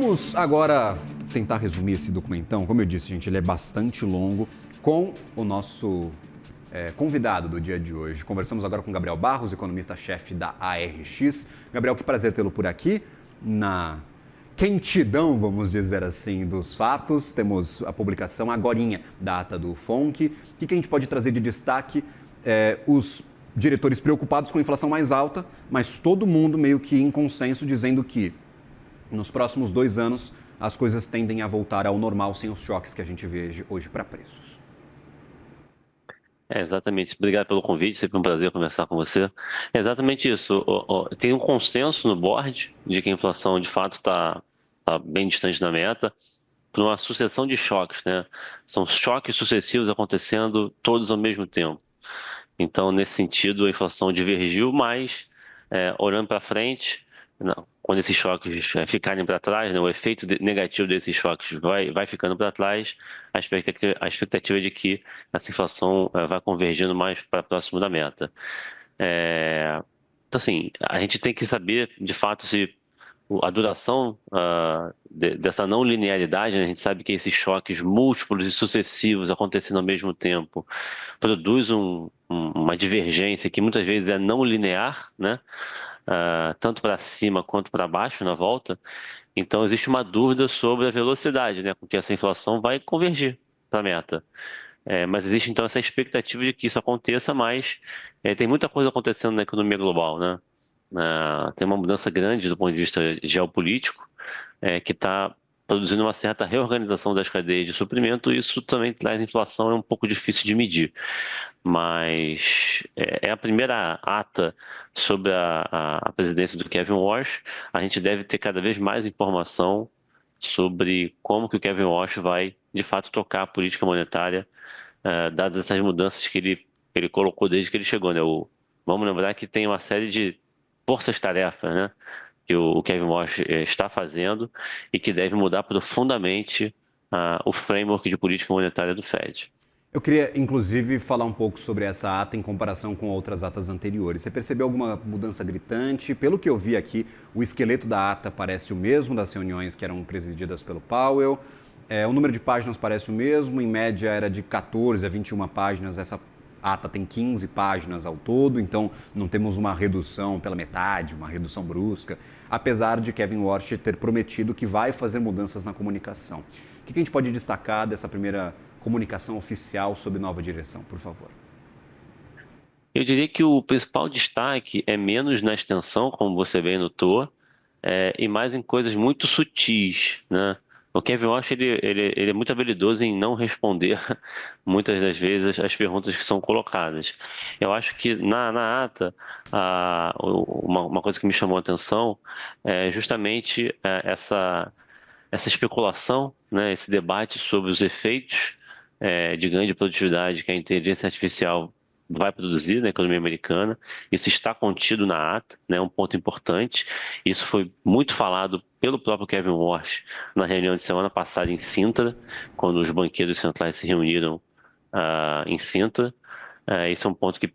Vamos agora tentar resumir esse documentão. Como eu disse, gente, ele é bastante longo, com o nosso convidado do dia de hoje. Conversamos agora com Gabriel Barros, economista-chefe da ARX. Gabriel, que prazer tê-lo por aqui. Na quentidão, vamos dizer assim, dos fatos, temos a publicação agorinha da ata do FONC. O que a gente pode trazer de destaque? Os diretores preocupados com a inflação mais alta, mas todo mundo meio que em consenso dizendo que nos próximos 2 anos, as coisas tendem a voltar ao normal sem os choques que a gente vê hoje para preços. Exatamente. Obrigado pelo convite, sempre um prazer conversar com você. É exatamente isso. Tem um consenso no board de que a inflação, de fato, está bem distante da meta, por uma sucessão de choques, né? São choques sucessivos acontecendo todos ao mesmo tempo. Então, nesse sentido, a inflação divergiu, mas, olhando para frente, não, quando esses choques ficarem para trás, né, o efeito negativo desses choques vai ficando para trás, a expectativa é de que essa inflação vai convergindo mais para próximo da meta. Então, assim, a gente tem que saber, de fato, se a duração dessa não linearidade, né, a gente sabe que esses choques múltiplos e sucessivos acontecendo ao mesmo tempo produz uma divergência que muitas vezes é não linear, né? Tanto para cima quanto para baixo na volta. Então existe uma dúvida sobre a velocidade, né, com que essa inflação vai convergir para a meta. Mas existe então essa expectativa de que isso aconteça, mas tem muita coisa acontecendo na economia global, né? Tem uma mudança grande do ponto de vista geopolítico, que está produzindo uma certa reorganização das cadeias de suprimento, e isso também traz inflação, é um pouco difícil de medir. Mas é a primeira ata sobre a presidência do Kevin Walsh. A gente deve ter cada vez mais informação sobre como que o Kevin Walsh vai, de fato, tocar a política monetária, dadas essas mudanças que ele colocou desde que ele chegou, né? Vamos lembrar que tem uma série de forças-tarefas, né, que o Kevin Walsh está fazendo e que deve mudar profundamente o framework de política monetária do Fed. Eu queria, inclusive, falar um pouco sobre essa ata em comparação com outras atas anteriores. Você percebeu alguma mudança gritante? Pelo que eu vi aqui, o esqueleto da ata parece o mesmo das reuniões que eram presididas pelo Powell. O número de páginas parece o mesmo, em média era de 14 a 21 páginas, essa ata tem 15 páginas ao todo, então não temos uma redução pela metade, uma redução brusca, apesar de Kevin Walsh ter prometido que vai fazer mudanças na comunicação. O que a gente pode destacar dessa primeira comunicação oficial sobre nova direção, por favor? Eu diria que o principal destaque é menos na extensão, como você bem notou, e mais em coisas muito sutis, né? O Kevin Walsh ele é muito habilidoso em não responder muitas das vezes as perguntas que são colocadas. Eu acho que na ata, uma coisa que me chamou a atenção é justamente essa especulação, né, esse debate sobre os efeitos de ganho de produtividade que a inteligência artificial vai produzir na economia americana. Isso está contido na ata, né, um ponto importante. Isso foi muito falado pelo próprio Kevin Walsh na reunião de semana passada em Sintra, quando os banqueiros centrais se reuniram em Sintra. Esse é um ponto que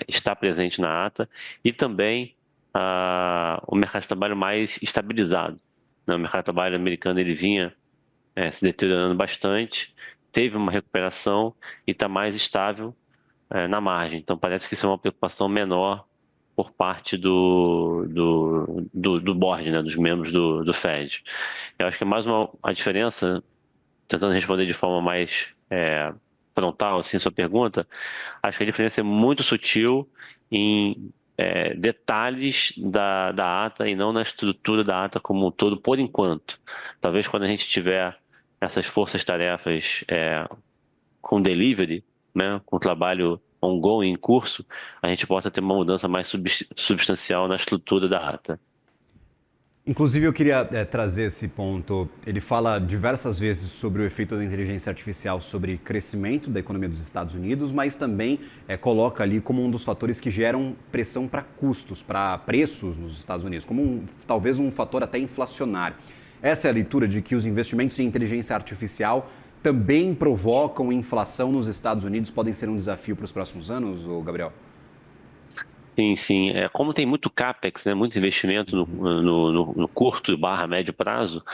está presente na ata. E também o mercado de trabalho mais estabilizado, né? O mercado de trabalho americano ele vinha se deteriorando bastante, teve uma recuperação e está mais estável na margem. Então parece que isso é uma preocupação menor por parte do board, né, dos membros do Fed. Eu acho que é mais a diferença, tentando responder de forma mais frontal, assim, a sua pergunta, acho que a diferença é muito sutil em detalhes da ata e não na estrutura da ata como um todo, por enquanto. Talvez quando a gente tiver essas forças-tarefas com delivery, né, com trabalho ongoing, em curso, a gente possa ter uma mudança mais substancial na estrutura da ata. Inclusive, eu queria trazer esse ponto. Ele fala diversas vezes sobre o efeito da inteligência artificial sobre crescimento da economia dos Estados Unidos, mas também coloca ali como um dos fatores que geram pressão para custos, para preços nos Estados Unidos, como talvez um fator até inflacionário. Essa é a leitura de que os investimentos em inteligência artificial também provocam inflação nos Estados Unidos, podem ser um desafio para os próximos anos, Gabriel? Sim, sim. Como tem muito CAPEX, né, muito investimento no curto barra médio prazo,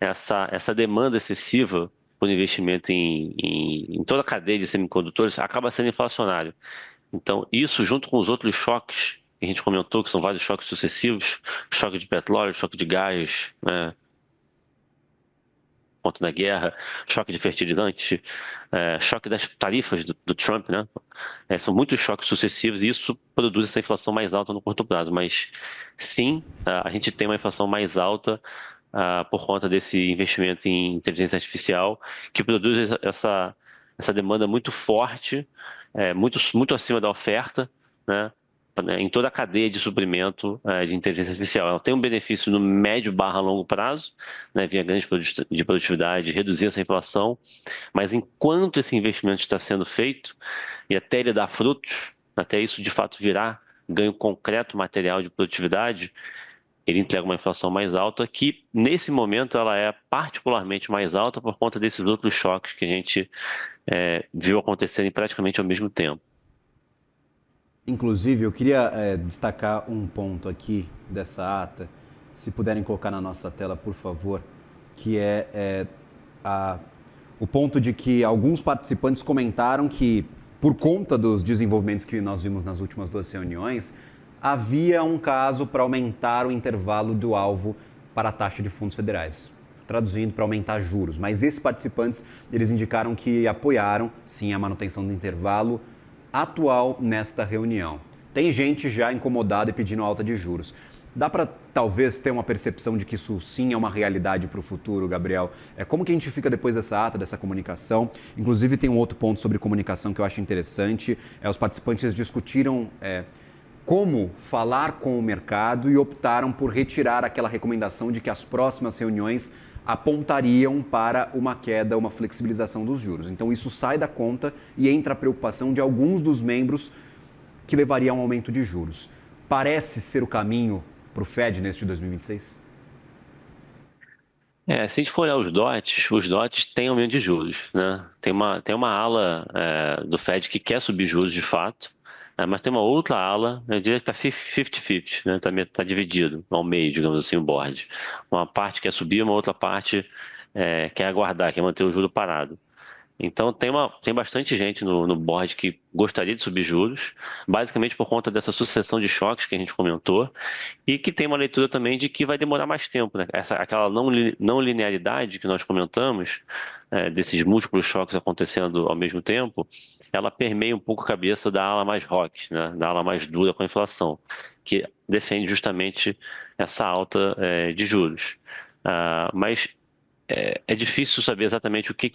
essa demanda excessiva por investimento em toda a cadeia de semicondutores acaba sendo inflacionário. Então, isso junto com os outros choques que a gente comentou, que são vários choques sucessivos, choque de petróleo, choque de gás, né, ponto da guerra, choque de fertilizante, choque das tarifas do Trump, né? São muitos choques sucessivos e isso produz essa inflação mais alta no curto prazo. Mas sim, a gente tem uma inflação mais alta por conta desse investimento em inteligência artificial, que produz essa demanda muito forte, muito acima da oferta, né? Em toda a cadeia de suprimento de inteligência artificial. Ela tem um benefício no médio barra longo prazo, né, via ganhos de produtividade, reduzir essa inflação, mas enquanto esse investimento está sendo feito, e até ele dar frutos, até isso de fato virar ganho concreto material de produtividade, ele entrega uma inflação mais alta, que nesse momento ela é particularmente mais alta por conta desses outros choques que a gente viu acontecerem praticamente ao mesmo tempo. Inclusive, eu queria destacar um ponto aqui dessa ata, se puderem colocar na nossa tela, por favor, que o ponto de que alguns participantes comentaram que, por conta dos desenvolvimentos que nós vimos nas últimas 2 reuniões, havia um caso para aumentar o intervalo do alvo para a taxa de fundos federais, traduzindo, para aumentar juros. Mas esses participantes, eles indicaram que apoiaram, sim, a manutenção do intervalo atual nesta reunião. Tem gente já incomodada e pedindo alta de juros. Dá para talvez ter uma percepção de que isso sim é uma realidade para o futuro, Gabriel? Como que a gente fica depois dessa ata, dessa comunicação? Inclusive tem um outro ponto sobre comunicação que eu acho interessante. Os participantes discutiram como falar com o mercado e optaram por retirar aquela recomendação de que as próximas reuniões apontariam para uma queda, uma flexibilização dos juros. Então isso sai da conta e entra a preocupação de alguns dos membros que levaria a um aumento de juros. Parece ser o caminho para o Fed neste 2026? Se a gente for olhar os DOTs têm aumento de juros, né? Tem uma ala do Fed que quer subir juros de fato, mas tem uma outra ala, eu diria que está 50-50, né? Tá dividido ao meio, digamos assim, o board. Uma parte quer subir, uma outra parte quer aguardar, quer manter o juro parado. Então tem bastante gente no board que gostaria de subir juros, basicamente por conta dessa sucessão de choques que a gente comentou, e que tem uma leitura também de que vai demorar mais tempo, né? Aquela não linearidade que nós comentamos, desses múltiplos choques acontecendo ao mesmo tempo, ela permeia um pouco a cabeça da ala mais hawkish, né? Da ala mais dura com a inflação, que defende justamente essa alta de juros. Mas é difícil saber exatamente o que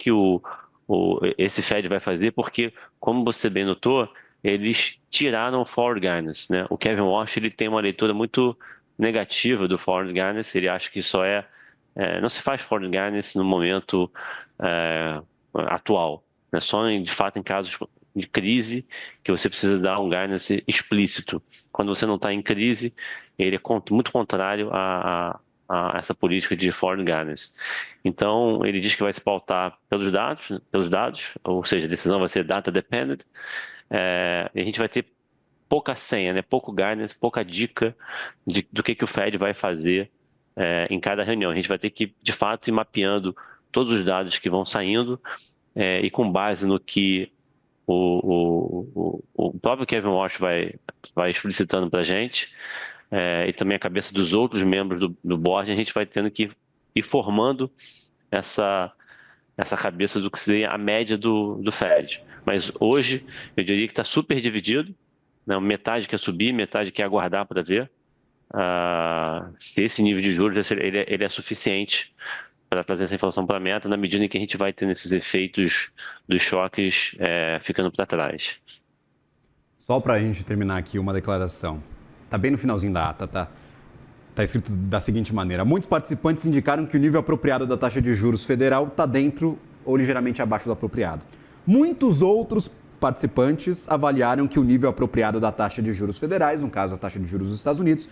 esse Fed vai fazer, porque, como você bem notou, eles tiraram o forward guidance, né? O Kevin Warsh, ele tem uma leitura muito negativa do forward guidance, ele acha que não se faz forward guidance no momento atual, né? Só de fato em casos de crise que você precisa dar um guidance explícito. Quando você não está em crise, ele é muito contrário a essa política de forward guidance. Então, ele diz que vai se pautar pelos dados, ou seja, a decisão vai ser data dependent, e a gente vai ter pouca senha, né, pouco guidance, pouca dica do que o Fed vai fazer em cada reunião. A gente vai ter que, de fato, ir mapeando todos os dados que vão saindo e com base no que o próprio Kevin Warsh vai explicitando para a gente, e também a cabeça dos outros membros do board, a gente vai tendo que ir formando essa cabeça do que seria a média do Fed. Mas hoje, eu diria que está super dividido, né? Metade quer subir, metade quer aguardar para ver se esse nível de juros ele é suficiente para trazer essa inflação para a meta, na medida em que a gente vai tendo esses efeitos dos choques ficando para trás. Só para a gente terminar aqui uma declaração. Está bem no finalzinho da ata, tá? Está escrito da seguinte maneira: muitos participantes indicaram que o nível apropriado da taxa de juros federal está dentro ou ligeiramente abaixo do apropriado. Muitos outros participantes avaliaram que o nível apropriado da taxa de juros federais, no caso a taxa de juros dos Estados Unidos,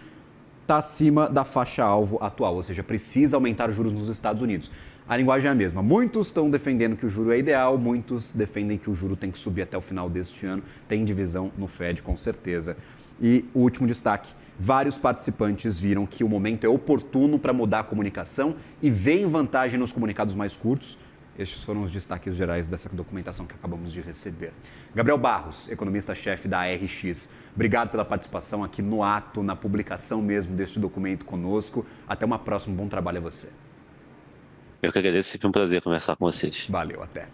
está acima da faixa-alvo atual, ou seja, precisa aumentar os juros nos Estados Unidos. A linguagem é a mesma. Muitos estão defendendo que o juro é ideal, muitos defendem que o juro tem que subir até o final deste ano. Tem divisão no Fed, com certeza. E o último destaque, vários participantes viram que o momento é oportuno para mudar a comunicação e veem vantagem nos comunicados mais curtos. Estes foram os destaques gerais dessa documentação que acabamos de receber. Gabriel Barros, economista-chefe da ARX, obrigado pela participação aqui no ato, na publicação mesmo deste documento conosco. Até uma próxima, bom trabalho a você. Eu que agradeço, sempre um prazer conversar com vocês. Valeu, até.